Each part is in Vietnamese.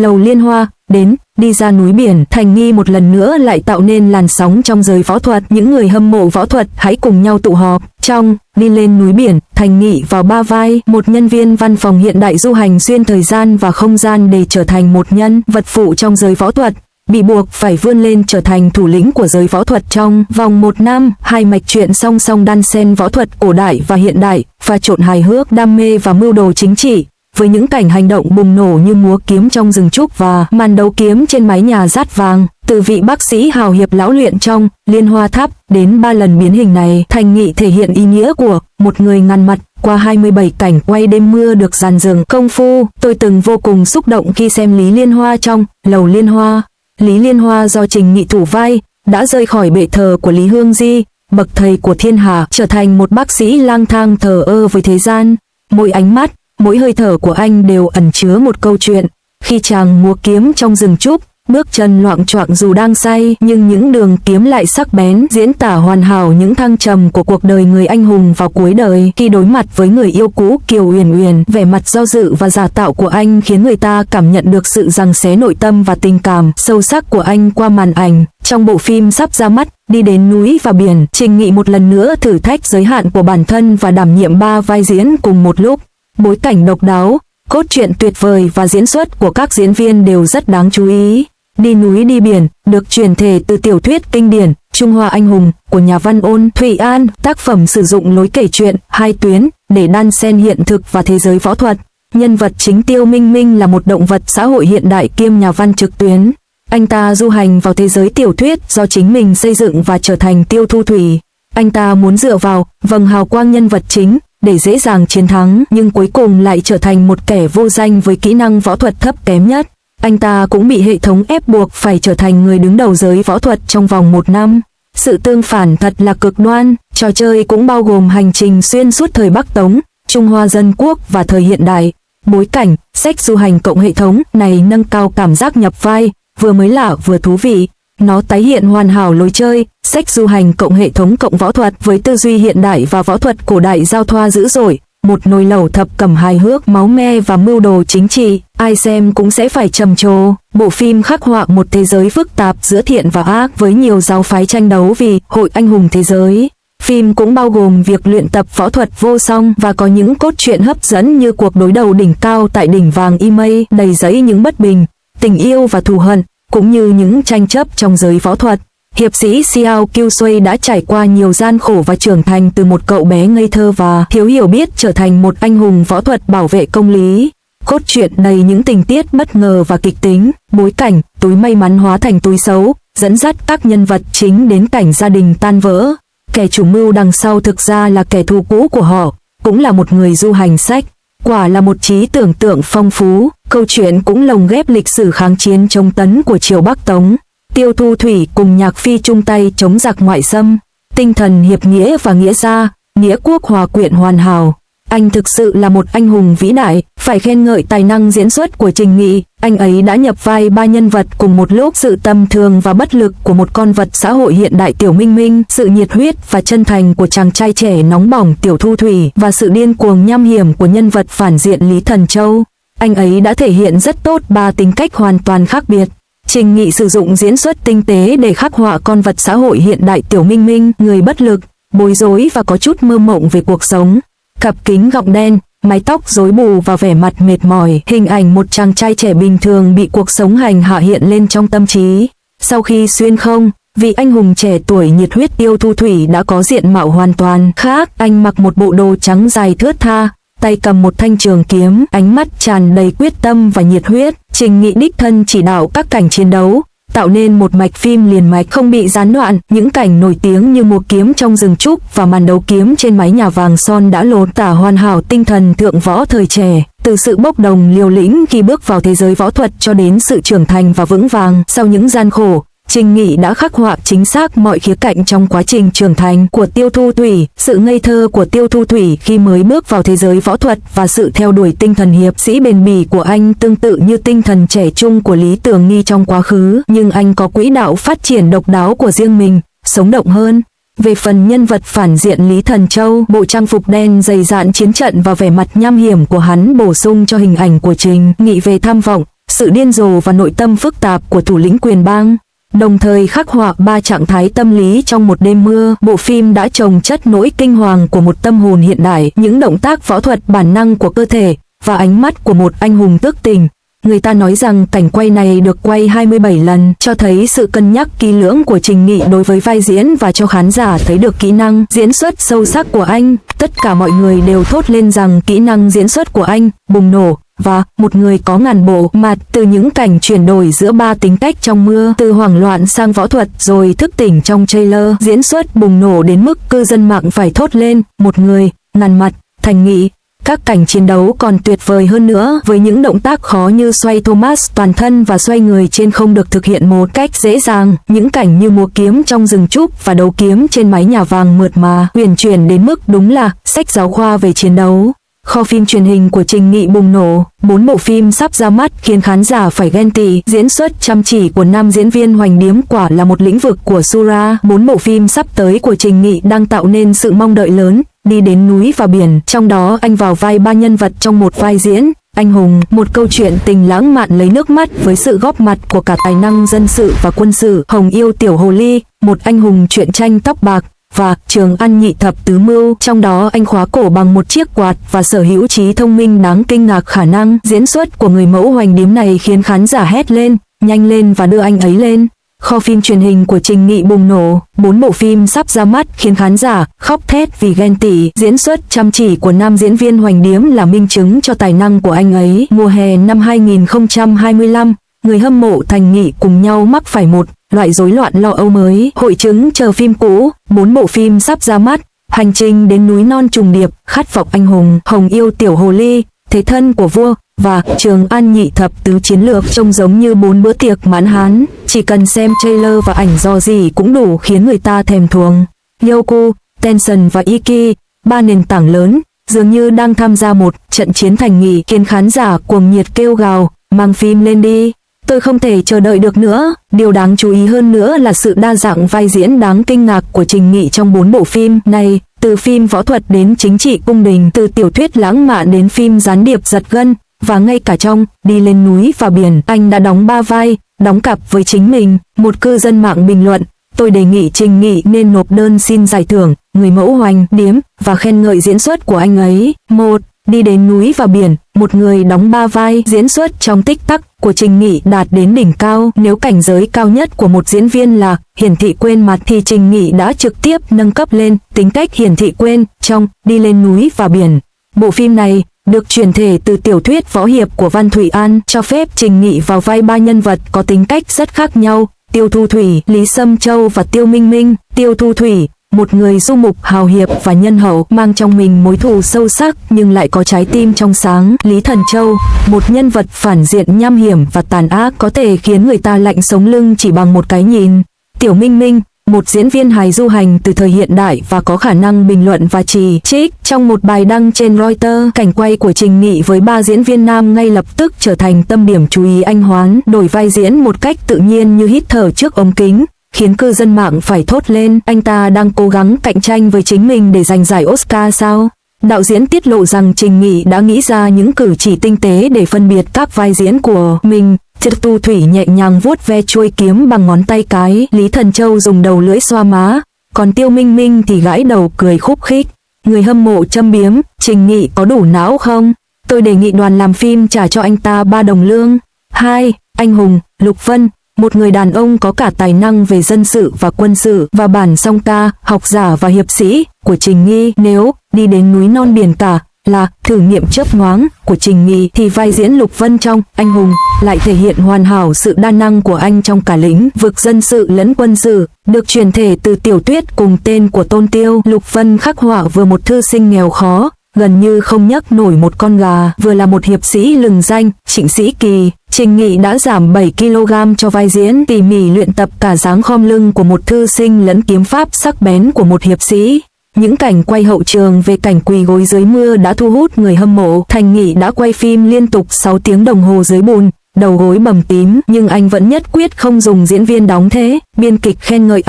Lầu Liên Hoa, đến, đi ra núi biển. Thành Nghi một lần nữa lại tạo nên làn sóng trong giới võ thuật. Những người hâm mộ võ thuật hãy cùng nhau tụ họp. Trong, đi lên núi biển, Thành Nghị vào ba vai, một nhân viên văn phòng hiện đại du hành xuyên thời gian và không gian để trở thành một nhân vật phụ trong giới võ thuật. Bị buộc phải vươn lên trở thành thủ lĩnh của giới võ thuật trong vòng 1 năm, hai mạch truyện song song đan xen võ thuật cổ đại và hiện đại, pha trộn hài hước, đam mê và mưu đồ chính trị, với những cảnh hành động bùng nổ như múa kiếm trong rừng trúc và màn đấu kiếm trên mái nhà dát vàng. Từ vị bác sĩ hào hiệp lão luyện trong Liên Hoa Tháp đến 3 lần biến hình này, Thành Nghị thể hiện ý nghĩa của một người ngàn mặt qua 27 cảnh quay đêm mưa được dàn dựng công phu. Tôi từng vô cùng xúc động khi xem Lý Liên Hoa trong Lầu Liên Hoa. Lý Liên Hoa do Trình Nghị thủ vai, đã rời khỏi bệ thờ của Lý Hương Di, bậc thầy của thiên hạ, trở thành một bác sĩ lang thang thờ ơ với thế gian. Mỗi ánh mắt, mỗi hơi thở của anh đều ẩn chứa một câu chuyện. Khi chàng múa kiếm trong rừng trúc, bước chân loạng choạng dù đang say, nhưng những đường kiếm lại sắc bén, diễn tả hoàn hảo những thăng trầm của cuộc đời người anh hùng vào cuối đời. Khi đối mặt với người yêu cũ Kiều Uyển Uyển, vẻ mặt do dự và giả tạo của anh khiến người ta cảm nhận được sự giằng xé nội tâm và tình cảm sâu sắc của anh qua màn ảnh. Trong bộ phim sắp ra mắt, Đi đến núi và biển, Trình Nghị một lần nữa thử thách giới hạn của bản thân và đảm nhiệm 3 vai diễn cùng một lúc. Bối cảnh độc đáo, cốt truyện tuyệt vời và diễn xuất của các diễn viên đều rất đáng chú ý. Đi núi đi biển được chuyển thể từ tiểu thuyết kinh điển Trung Hoa Anh Hùng của nhà văn Ôn Thụy An. Tác phẩm sử dụng lối kể chuyện hai tuyến để đan xen hiện thực và thế giới võ thuật. Nhân vật chính Tiêu Minh Minh là một động vật xã hội hiện đại kiêm nhà văn trực tuyến. Anh ta du hành vào thế giới tiểu thuyết do chính mình xây dựng và trở thành Tiêu Thu Thủy. Anh ta muốn dựa vào vầng hào quang nhân vật chính để dễ dàng chiến thắng, nhưng cuối cùng lại trở thành một kẻ vô danh với kỹ năng võ thuật thấp kém nhất. Anh ta cũng bị hệ thống ép buộc phải trở thành người đứng đầu giới võ thuật trong vòng 1 năm. Sự tương phản thật là cực đoan. Trò chơi cũng bao gồm hành trình xuyên suốt thời Bắc Tống, Trung Hoa Dân Quốc và thời hiện đại. Bối cảnh, sách du hành cộng hệ thống này nâng cao cảm giác nhập vai, vừa mới lạ vừa thú vị. Nó tái hiện hoàn hảo lối chơi, sách du hành cộng hệ thống cộng võ thuật với tư duy hiện đại và võ thuật cổ đại giao thoa dữ dội. Một nồi lẩu thập cẩm hài hước, máu me và mưu đồ chính trị, ai xem cũng sẽ phải trầm trồ. Bộ phim khắc họa một thế giới phức tạp giữa thiện và ác với nhiều giáo phái tranh đấu vì hội anh hùng thế giới. Phim cũng bao gồm việc luyện tập võ thuật vô song và có những cốt truyện hấp dẫn như cuộc đối đầu đỉnh cao tại đỉnh vàng Imei, đầy dẫy những bất bình, tình yêu và thù hận, cũng như những tranh chấp trong giới võ thuật. Hiệp sĩ Xiao Qiusui đã trải qua nhiều gian khổ và trưởng thành từ một cậu bé ngây thơ và thiếu hiểu biết trở thành một anh hùng võ thuật bảo vệ công lý. Cốt truyện đầy những tình tiết bất ngờ và kịch tính, bối cảnh, túi may mắn hóa thành túi xấu, dẫn dắt các nhân vật chính đến cảnh gia đình tan vỡ. Kẻ chủ mưu đằng sau thực ra là kẻ thù cũ của họ, cũng là một người du hành sách. Quả là một trí tưởng tượng phong phú, câu chuyện cũng lồng ghép lịch sử kháng chiến chống Tấn của triều Bắc Tống. Tiêu Thu Thủy cùng Nhạc Phi chung tay chống giặc ngoại xâm, tinh thần hiệp nghĩa và nghĩa gia, nghĩa quốc hòa quyện hoàn hảo. Anh thực sự là một anh hùng vĩ đại, phải khen ngợi tài năng diễn xuất của Trình Nghị. Anh ấy đã nhập vai 3 nhân vật cùng một lúc, sự tầm thường và bất lực của một con vật xã hội hiện đại Tiểu Minh Minh, sự nhiệt huyết và chân thành của chàng trai trẻ nóng bỏng Tiểu Thu Thủy và sự điên cuồng nham hiểm của nhân vật phản diện Lý Thần Châu. Anh ấy đã thể hiện rất tốt 3 tính cách hoàn toàn khác biệt. Trình Nghị sử dụng diễn xuất tinh tế để khắc họa con vật xã hội hiện đại Tiểu Minh Minh, người bất lực, bối rối và có chút mơ mộng về cuộc sống. Cặp kính gọng đen, mái tóc rối bù và vẻ mặt mệt mỏi, hình ảnh một chàng trai trẻ bình thường bị cuộc sống hành hạ hiện lên trong tâm trí. Sau khi xuyên không, vị anh hùng trẻ tuổi nhiệt huyết Tiêu Thu Thủy đã có diện mạo hoàn toàn khác. Anh mặc một bộ đồ trắng dài thướt tha, tay cầm một thanh trường kiếm, ánh mắt tràn đầy quyết tâm và nhiệt huyết. Trình Nghị đích thân chỉ đạo các cảnh chiến đấu, tạo nên một mạch phim liền mạch không bị gián đoạn. Những cảnh nổi tiếng như múa kiếm trong rừng trúc và màn đấu kiếm trên mái nhà vàng son đã lột tả hoàn hảo tinh thần thượng võ thời trẻ, từ sự bốc đồng liều lĩnh khi bước vào thế giới võ thuật cho đến sự trưởng thành và vững vàng sau những gian khổ. Trình Nghị đã khắc họa chính xác mọi khía cạnh trong quá trình trưởng thành của Tiêu Thu Thủy, sự ngây thơ của Tiêu Thu Thủy khi mới bước vào thế giới võ thuật và sự theo đuổi tinh thần hiệp sĩ bền bỉ của anh, tương tự như tinh thần trẻ trung của Lý Tường Nghi trong quá khứ, nhưng anh có quỹ đạo phát triển độc đáo của riêng mình, sống động hơn. Về phần nhân vật phản diện Lý Thần Châu, bộ trang phục đen dày dạn chiến trận và vẻ mặt nham hiểm của hắn bổ sung cho hình ảnh của Trình Nghị về tham vọng, sự điên rồ và nội tâm phức tạp của thủ lĩnh quyền bang, đồng thời khắc họa 3 trạng thái tâm lý trong một đêm mưa. Bộ phim đã chồng chất nỗi kinh hoàng của một tâm hồn hiện đại, những động tác võ thuật bản năng của cơ thể và ánh mắt của một anh hùng tước tình. Người ta nói rằng cảnh quay này được quay 27 lần, cho thấy sự cân nhắc kỹ lưỡng của Trình Nghị đối với vai diễn và cho khán giả thấy được kỹ năng diễn xuất sâu sắc của anh. Tất cả mọi người đều thốt lên rằng kỹ năng diễn xuất của anh bùng nổ, và một người có ngàn bộ mặt. Từ những cảnh chuyển đổi giữa 3 tính cách trong mưa, từ hoảng loạn sang võ thuật rồi thức tỉnh trong trailer, diễn xuất bùng nổ đến mức cư dân mạng phải thốt lên một người, ngàn mặt, Thành Nghị. Các cảnh chiến đấu còn tuyệt vời hơn nữa, với những động tác khó như xoay Thomas toàn thân và xoay người trên không được thực hiện một cách dễ dàng. Những cảnh như múa kiếm trong rừng trúc và đấu kiếm trên mái nhà vàng mượt mà, huyền chuyển đến mức đúng là sách giáo khoa về chiến đấu. Kho phim truyền hình của Trình Nghị bùng nổ, 4 bộ phim sắp ra mắt khiến khán giả phải ghen tị. Diễn xuất chăm chỉ của nam diễn viên Hoành Điếm quả là một lĩnh vực của Sura. 4 bộ phim sắp tới của Trình Nghị đang tạo nên sự mong đợi lớn. Đi đến núi và biển, trong đó anh vào vai 3 nhân vật trong một vai diễn. Anh hùng, một câu chuyện tình lãng mạn lấy nước mắt với sự góp mặt của cả tài năng dân sự và quân sự. Hồng yêu tiểu hồ ly, một anh hùng truyện tranh tóc bạc. Và Trường An nhị thập tứ mưu, trong đó anh khóa cổ bằng một chiếc quạt và sở hữu trí thông minh đáng kinh ngạc. Khả năng diễn xuất của người mẫu Hoành Điếm này khiến khán giả hét lên, nhanh lên và đưa anh ấy lên. Kho phim truyền hình của Trình Nghị bùng nổ, 4 bộ phim sắp ra mắt khiến khán giả khóc thét vì ghen tị. Diễn xuất chăm chỉ của nam diễn viên Hoành Điếm là minh chứng cho tài năng của anh ấy. Mùa hè năm 2025, người hâm mộ Thành Nghị cùng nhau mắc phải một loại rối loạn lo âu mới, hội chứng chờ phim cũ. 4 bộ phim sắp ra mắt: Hành trình đến núi non trùng điệp, Khát vọng anh hùng, Hồng yêu tiểu hồ ly, Thế thân của vua và Trường An nhị thập tứ chiến lược. Trông giống như 4 bữa tiệc mãn hán, chỉ cần xem trailer và ảnh dò dỉ cũng đủ khiến người ta thèm thuồng. Youku, Tencent và Iki, 3 nền tảng lớn, dường như đang tham gia một trận chiến Thành Nghị, khiến khán giả cuồng nhiệt kêu gào, mang phim lên đi. Tôi không thể chờ đợi được nữa. Điều đáng chú ý hơn nữa là sự đa dạng vai diễn đáng kinh ngạc của Trình Nghị trong 4 bộ phim này, từ phim võ thuật đến chính trị cung đình, từ tiểu thuyết lãng mạn đến phim gián điệp giật gân, và ngay cả trong Đi lên núi và biển, anh đã đóng 3 vai, đóng cặp với chính mình. Một cư dân mạng bình luận: tôi đề nghị Trình Nghị nên nộp đơn xin giải thưởng người mẫu Hoành Điếm và khen ngợi diễn xuất của anh ấy. 1. Đi đến núi và biển, một người đóng 3 vai. Diễn xuất trong tích tắc của Trình Nghị đạt đến đỉnh cao. Nếu cảnh giới cao nhất của một diễn viên là hiển thị quên mặt thì Trình Nghị đã trực tiếp nâng cấp lên tính cách hiển thị quên trong Đi lên núi và biển. Bộ phim này được chuyển thể từ tiểu thuyết võ hiệp của Văn Thủy An, cho phép Trình Nghị vào vai 3 nhân vật có tính cách rất khác nhau: Tiêu Thu Thủy, Lý Sâm Châu và Tiêu Minh Minh. Tiêu Thu Thủy, một người du mục hào hiệp và nhân hậu, mang trong mình mối thù sâu sắc nhưng lại có trái tim trong sáng. Lý Thần Châu, một nhân vật phản diện nham hiểm và tàn ác, có thể khiến người ta lạnh sống lưng chỉ bằng một cái nhìn. Tiểu Minh Minh, một diễn viên hài du hành từ thời hiện đại và có khả năng bình luận và chỉ trích. Trong một bài đăng trên Reuters, cảnh quay của Trình Nghị với 3 diễn viên nam ngay lập tức trở thành tâm điểm chú ý. Anh Hoán đổi vai diễn một cách tự nhiên như hít thở trước ống kính, khiến cư dân mạng phải thốt lên: anh ta đang cố gắng cạnh tranh với chính mình để giành giải Oscar sao? Đạo diễn tiết lộ rằng Trình Nghị đã nghĩ ra những cử chỉ tinh tế để phân biệt các vai diễn của mình. Tiêu Tu Thủy nhẹ nhàng vuốt ve chuôi kiếm bằng ngón tay cái, Lý Thần Châu dùng đầu lưỡi xoa má, còn Tiêu Minh Minh thì gãi đầu cười khúc khích. Người hâm mộ châm biếm: Trình Nghị có đủ não không? Tôi đề nghị đoàn làm phim trả cho anh ta 3 đồng lương. 2. Anh hùng, Lục Vân, một người đàn ông có cả tài năng về dân sự và quân sự và bản song ca, học giả và hiệp sĩ của Trình Nghị. Nếu Đi đến núi non biển cả là thử nghiệm chớp nhoáng của Trình Nghị thì vai diễn Lục Vân trong Anh hùng lại thể hiện hoàn hảo sự đa năng của anh trong cả lĩnh vực dân sự lẫn quân sự. Được chuyển thể từ tiểu thuyết cùng tên của Tôn Tiêu, Lục Vân khắc họa vừa một thư sinh nghèo khó, gần như không nhấc nổi một con gà, vừa là một hiệp sĩ lừng danh, Trịnh Sĩ Kỳ. Trình Nghị đã giảm 7 kg cho vai diễn, tỉ mỉ luyện tập cả dáng khom lưng của một thư sinh lẫn kiếm pháp sắc bén của một hiệp sĩ. Những cảnh quay hậu trường về cảnh quỳ gối dưới mưa đã thu hút người hâm mộ. Thành Nghị đã quay phim liên tục 6 tiếng đồng hồ dưới bùn, đầu gối bầm tím, nhưng anh vẫn nhất quyết không dùng diễn viên đóng thế. Biên kịch khen ngợi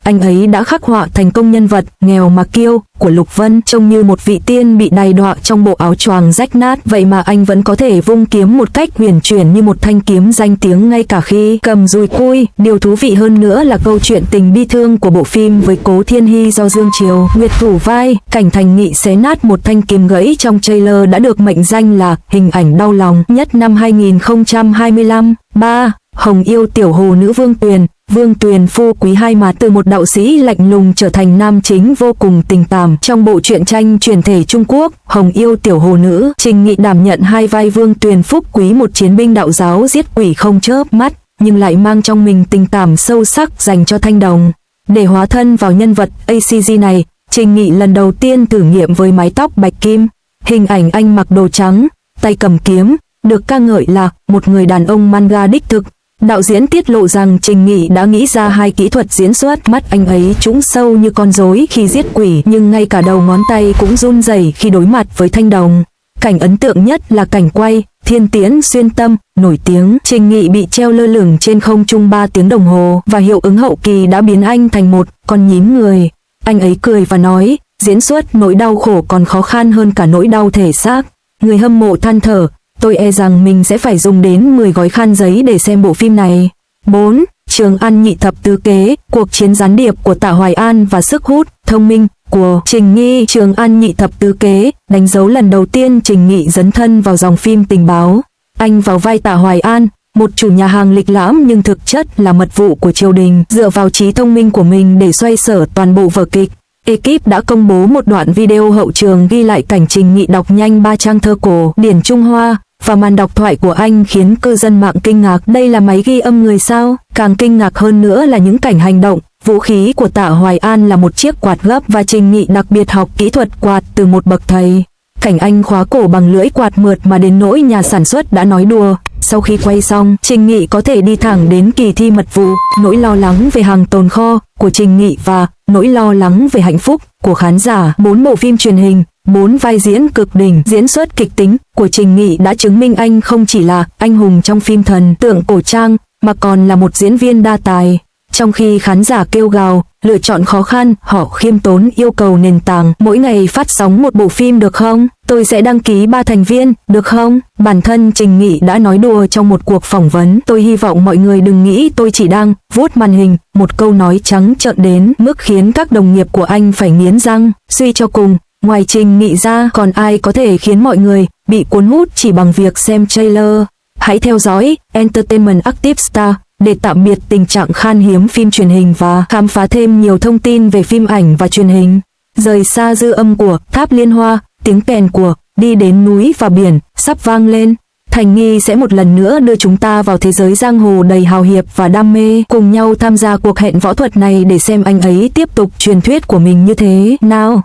anh ấy đã khắc họa thành công nhân vật nghèo mà kiêu của Lục Vân, trông như một vị tiên bị đày đọa trong bộ áo choàng rách nát, vậy mà anh vẫn có thể vung kiếm một cách huyền chuyển như một thanh kiếm danh tiếng ngay cả khi cầm dùi cui. Điều thú vị hơn nữa là câu chuyện tình bi thương của bộ phim với Cố Thiên Hy do Dương Triều Nguyệt thủ vai. Cảnh Thành Nghị xé nát một thanh kiếm gãy trong trailer đã được mệnh danh là hình ảnh đau lòng nhất năm 2025. 3. Hồng yêu tiểu hồ nữ Vương Tuyền. Vương Tuyền phu quý hai mặt, từ một đạo sĩ lạnh lùng trở thành nam chính vô cùng tình cảm. Trong bộ truyện tranh truyền thể Trung Quốc Hồng yêu tiểu hồ nữ, Trình Nghị đảm nhận hai vai Vương Tuyền phúc quý, một chiến binh đạo giáo giết quỷ không chớp mắt, nhưng lại mang trong mình tình cảm sâu sắc dành cho Thanh Đồng. Để hóa thân vào nhân vật ACG này, Trình Nghị lần đầu tiên thử nghiệm với mái tóc bạch kim. Hình ảnh anh mặc đồ trắng, tay cầm kiếm, được ca ngợi là một người đàn ông manga đích thực. Đạo diễn tiết lộ rằng Trình Nghị đã nghĩ ra hai kỹ thuật diễn xuất. Mắt anh ấy trũng sâu như con rối khi giết quỷ, nhưng ngay cả đầu ngón tay cũng run rẩy khi đối mặt với Thanh Đồng. Cảnh ấn tượng nhất là cảnh quay Thiên Tiễn xuyên tâm, nổi tiếng. Trình Nghị bị treo lơ lửng trên không trung 3 tiếng đồng hồ, và hiệu ứng hậu kỳ đã biến anh thành một con nhím người. Anh ấy cười và nói, diễn xuất nỗi đau khổ còn khó khăn hơn cả nỗi đau thể xác. Người hâm mộ than thở, tôi e rằng mình sẽ phải dùng đến 10 gói khăn giấy để xem bộ phim này. 4. Trường An nhị thập tứ kế, cuộc chiến gián điệp của Tạ Hoài An và sức hút thông minh của Trình Nghị. Trường An nhị thập tứ kế đánh dấu lần đầu tiên Trình Nghị dấn thân vào dòng phim tình báo. Anh vào vai Tạ Hoài An, một chủ nhà hàng lịch lãm nhưng thực chất là mật vụ của triều đình, dựa vào trí thông minh của mình để xoay sở toàn bộ vở kịch. Ekip đã công bố một đoạn video hậu trường ghi lại cảnh Trình Nghị đọc nhanh 3 trang thơ cổ điển Trung Hoa, và màn đọc thoại của anh khiến cư dân mạng kinh ngạc. Đây là máy ghi âm người sao? Càng kinh ngạc hơn nữa là những cảnh hành động. Vũ khí của Tạ Hoài An là một chiếc quạt gấp, và Trình Nghị đặc biệt học kỹ thuật quạt từ một bậc thầy. Cảnh anh khóa cổ bằng lưỡi quạt mượt mà đến nỗi nhà sản xuất đã nói đùa. Sau khi quay xong, Trình Nghị có thể đi thẳng đến kỳ thi mật vụ. Nỗi lo lắng về hàng tồn kho của Trình Nghị và nỗi lo lắng về hạnh phúc của khán giả. 4 bộ phim truyền hình, 4 vai diễn cực đỉnh. Diễn xuất kịch tính của Trình Nghị đã chứng minh anh không chỉ là anh hùng trong phim thần tượng cổ trang, mà còn là một diễn viên đa tài. Trong khi khán giả kêu gào, lựa chọn khó khăn, họ khiêm tốn yêu cầu nền tảng mỗi ngày phát sóng một bộ phim được không? Tôi sẽ đăng ký 3 thành viên, được không? Bản thân Trình Nghị đã nói đùa trong một cuộc phỏng vấn. Tôi hy vọng mọi người đừng nghĩ tôi chỉ đang vuốt màn hình. Một câu nói trắng trợn đến mức khiến các đồng nghiệp của anh phải nghiến răng. Suy cho cùng, ngoài Trình Nghị ra, còn ai có thể khiến mọi người bị cuốn hút chỉ bằng việc xem trailer? Hãy theo dõi Entertainment Active Star để tạm biệt tình trạng khan hiếm phim truyền hình và khám phá thêm nhiều thông tin về phim ảnh và truyền hình. Rời xa dư âm của tháp liên hoa, tiếng kèn của đi đến núi và biển sắp vang lên. Thành Nghi sẽ một lần nữa đưa chúng ta vào thế giới giang hồ đầy hào hiệp và đam mê. Cùng nhau tham gia cuộc hẹn võ thuật này để xem anh ấy tiếp tục truyền thuyết của mình như thế nào.